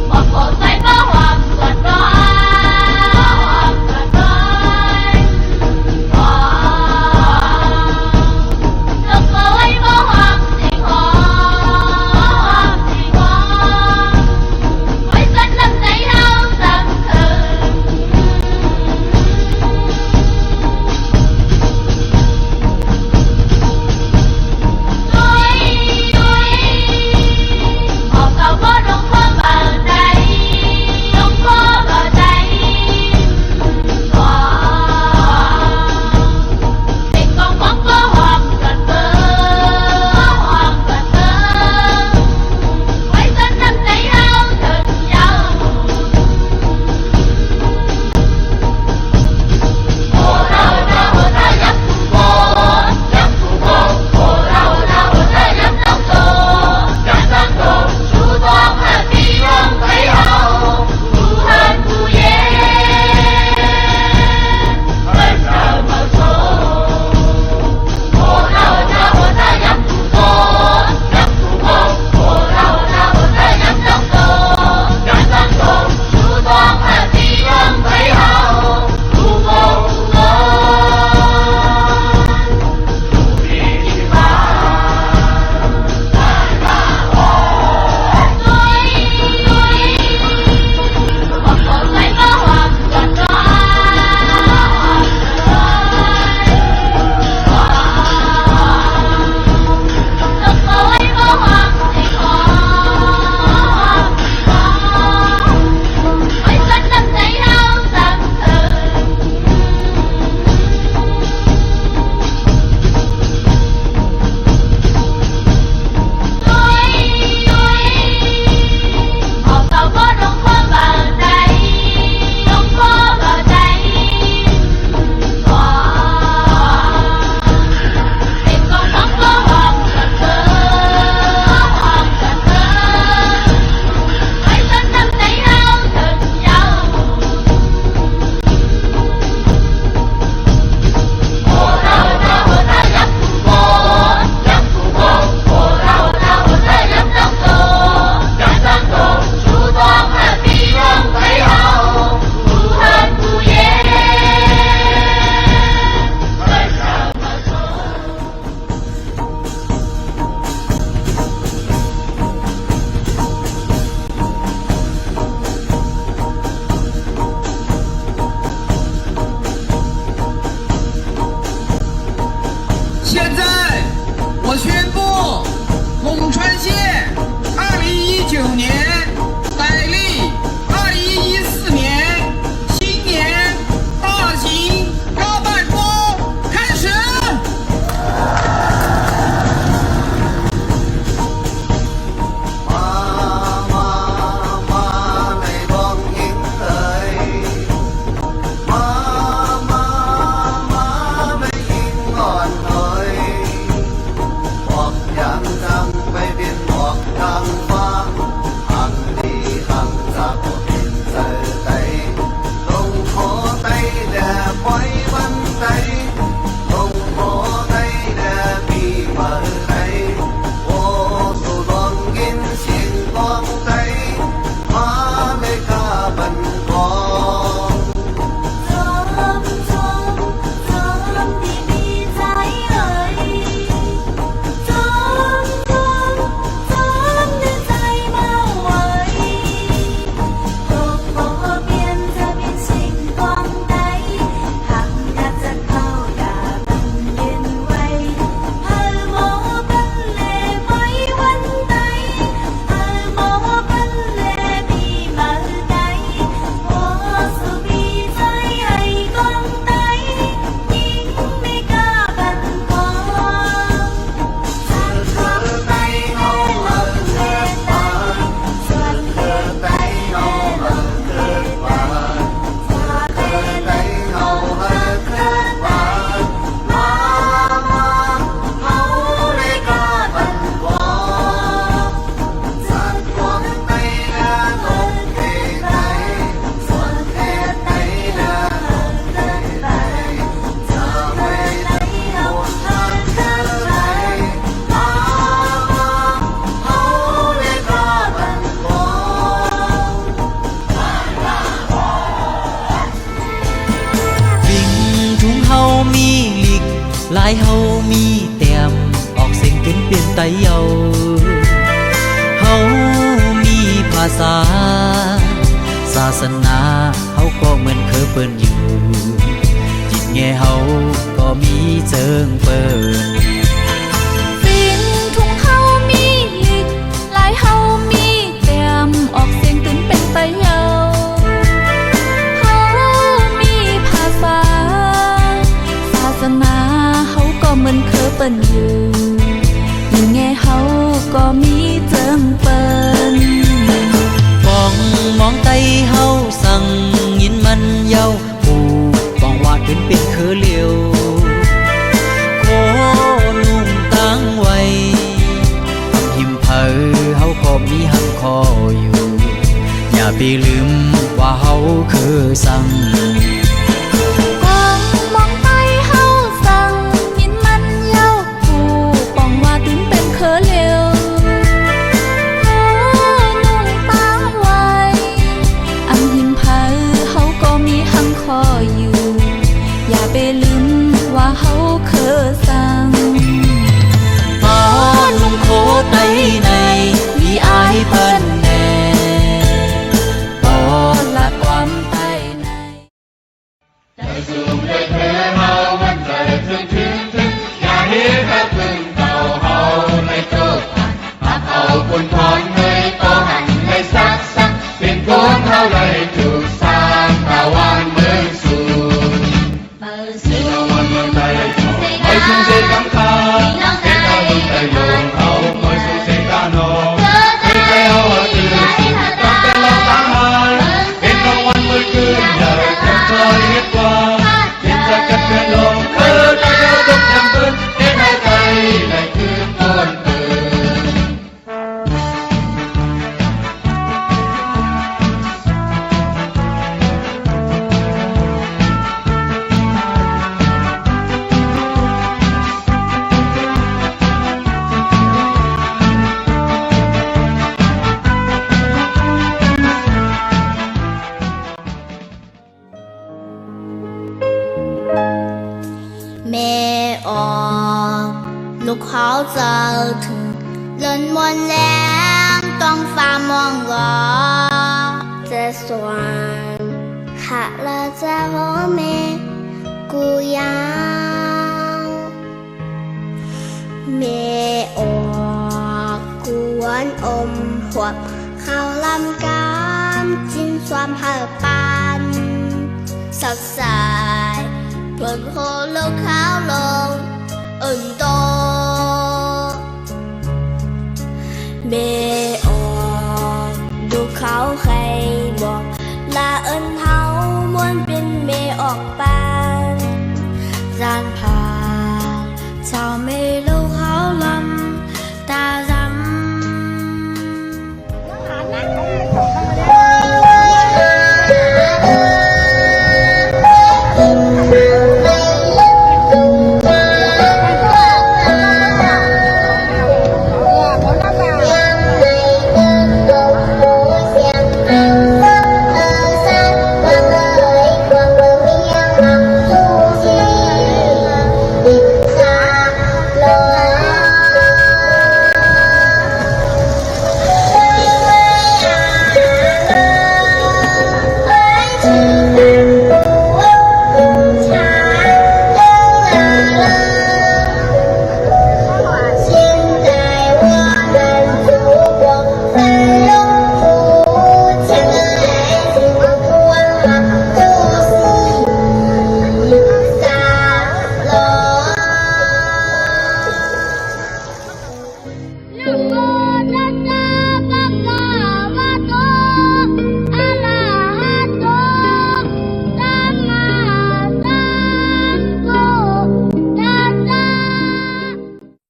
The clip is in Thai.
một cột xoay có hoàng vượt qua ายเฮามีแต้มออกเสียงเป็นเปลี่ยนไตเยาเฮามีภาษาศาสนาเฮาก็เหมือนเคยเปิ้นอยู่จิตแง่เฮาก็มีเจิงเปิ้นสินทุ่งเฮามีลิกลายเฮามีแต้มออกเสียงตื่นเป็นไตเยาเฮามีภาษาศาสนาเฮาก็เหมือนเคยเปิ้นอยู่จิตแง่เฮาก็มีเจิงเปิ้นมองไตเฮาสั่งยินมันเยาผู้บองว่าขึ้นเป็นคือเลียวโคนุ่งตั้งไว้ทำหิมเผอเฮาก็มีหังคออยู่อย่าไปลืมว่าเฮาคือสั่งมองไตเฮาสั่งยินมันเยาผู้บองว่าขึ้นเป็นคือเลียวคออยู่อย่าไปลืมว่าเฮาเคยสั่งป้อนลุงโคไตในมีอายเปิ้นแน่ปอละความไตในใจสูงได้เธอเฮามันใจถึงอย่าเห็นกับพึ่งเก่าเฮาในโจทย์หักเอาคนพรเลยต่อหันให้ซักเป็นคนเฮาเลยถูกสร้างตะวันHãy subscribe cho kênh Ghiền Mì Gõ Để không bỏ lỡ những video Mẹ lúc khó giờ thường lên muôn lén toàn pha mong gõ sẽ soàn hạ là cha bố mẹ cô yang mẹ cuốn ôm hoặc khao làm cam chín xoam hở pan sắp xài thuần hồ lô kháo lô tô mẹดูเขาใครบอกลาเอิ้นเฮาม้วนเป็นเมออกไป